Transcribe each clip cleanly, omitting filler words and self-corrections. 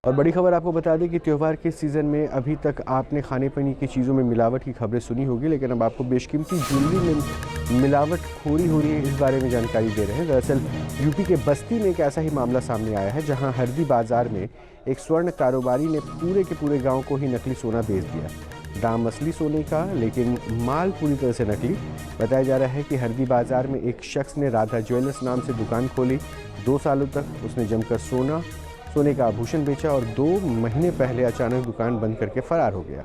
और बड़ी खबर आपको बता दें कि त्यौहार के सीज़न में अभी तक आपने खाने पीने की चीज़ों में मिलावट की खबरें सुनी होगी, लेकिन अब आपको बेशकीमती ज्वेलरी में मिलावटखोरी हो रही है, इस बारे में जानकारी दे रहे हैं। दरअसल यूपी के बस्ती में एक ऐसा ही मामला सामने आया है, जहां हरदी बाजार में एक स्वर्ण कारोबारी ने पूरे के पूरे गाँव को ही नकली सोना बेच दिया। दाम असली सोने का, लेकिन माल पूरी तरह से नकली। बताया जा रहा है कि हरदी बाजार में एक शख्स ने राधा ज्वेलर्स नाम से दुकान खोली। 2 सालों तक उसने जमकर सोने का आभूषण बेचा और 2 महीने पहले अचानक दुकान बंद करके फरार हो गया।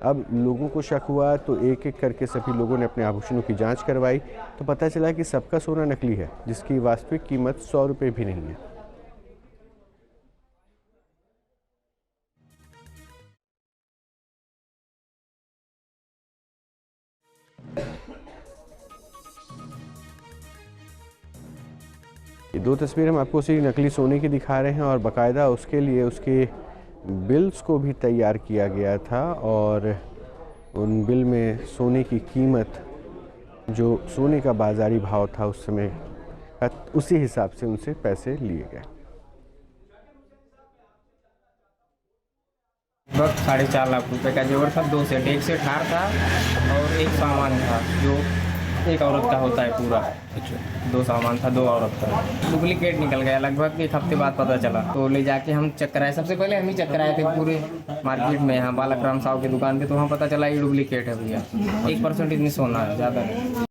अब लोगों को शक हुआ तो एक एक करके सभी लोगों ने अपने आभूषणों की जांच करवाई, तो पता चला कि सबका सोना नकली है, जिसकी वास्तविक कीमत 100 रुपये भी नहीं है। ये 2 तस्वीरें हम आपको उसी नकली सोने की दिखा रहे हैं और बाकायदा उसके लिए उसके बिल्स को भी तैयार किया गया था और उन बिल में सोने की कीमत, जो सोने का बाज़ारी भाव था उस समय, उसी हिसाब से उनसे पैसे लिए गए। लगभग 4.5 लाख रुपए का जेवर था। 2 सेट, एक सेट हार था और एक सामान था जो एक औरत का होता है पूरा। अच्छा, 2 सामान था, 2 औरत का। डुप्लीकेट निकल गया, लगभग 1 हफ्ते बाद पता चला। तो ले जाके हम चेक कराए, सबसे पहले हम ही चेक कराए थे पूरे मार्केट में, यहाँ बालाराम साहु की दुकान पे। तो वहाँ पता चला ये डुप्लीकेट है भैया, 1% इतनी सोना है, ज़्यादा नहीं।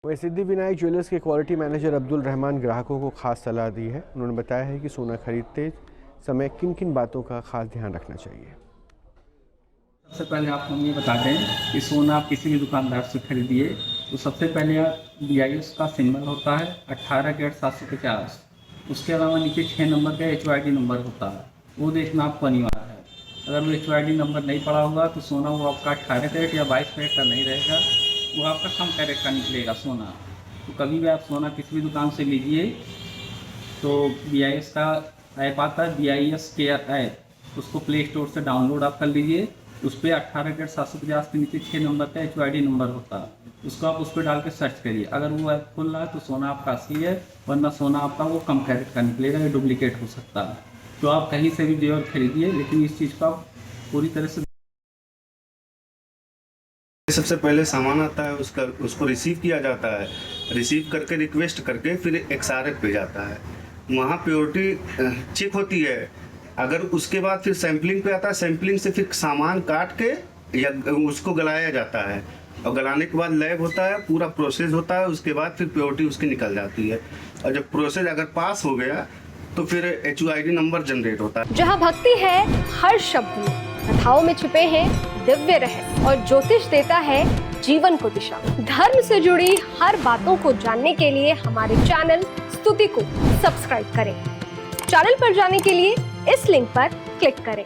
वही सिद्धि विनायक ज्वेलर्स के क्वालिटी मैनेजर अब्दुल रहमान ग्राहकों को खास सलाह दी है। उन्होंने बताया है कि सोना खरीदते समय किन किन बातों का खास ध्यान रखना चाहिए। सबसे पहले आपको हम ये बता दें कि सोना आप किसी भी दुकानदार से खरीदिए तो सबसे पहले BIS का सिंबल होता है 18 कैरेट 750। उसके अलावा नीचे 6 नंबर का HYD नंबर होता है, वो देखना आपको अनिवार्य है। अगर वो HYD नंबर नहीं पड़ा होगा तो सोना वो आपका 18 कैरेट या 22 कैरेट का नहीं रहेगा, वो आपका कम कैरेट का निकलेगा सोना। तो कभी भी आप सोना किसी भी दुकान से लीजिए तो BIS का ऐप आता है, BIS केयर ऐप, उसको प्ले स्टोर से डाउनलोड आप कर लीजिए। उस पर 18 कैरेट 750 के नीचे 6 नंबर का HYD नंबर होता है, उसको आप उस पर डाल के सर्च करिए। अगर वो ऐप खुल रहा है तो सोना आपका असली है, वरना सोना आपका वो कम कैरेट का निकलेगा, ये डुप्लीकेट हो सकता है। तो आप कहीं से भी जेवर खरीदिए, लेकिन इस चीज़ का पूरी तरह से सबसे पहले सामान आता है, उसको रिसीव किया जाता है। रिसीव करके रिक्वेस्ट करके फिर XRF पे जाता है, वहाँ प्योरिटी चेक होती है। अगर उसके बाद फिर सैम्पलिंग पे आता है, सैम्पलिंग से फिर सामान काट के या उसको गलाया जाता है और गलाने के बाद लैब होता है, पूरा प्रोसेस होता है। उसके बाद फिर प्योरिटी उसकी निकल जाती है और जब प्रोसेस अगर पास हो गया तो फिर HYD नंबर जनरेट होता है। जहाँ भक्ति है हर शब्द में, कथाओं में छुपे हैं दिव्य रहस्य और ज्योतिष देता है जीवन को दिशा। धर्म से जुड़ी हर बातों को जानने के लिए हमारे चैनल स्तुति को सब्सक्राइब करें। चैनल पर जाने के लिए इस लिंक पर क्लिक करें।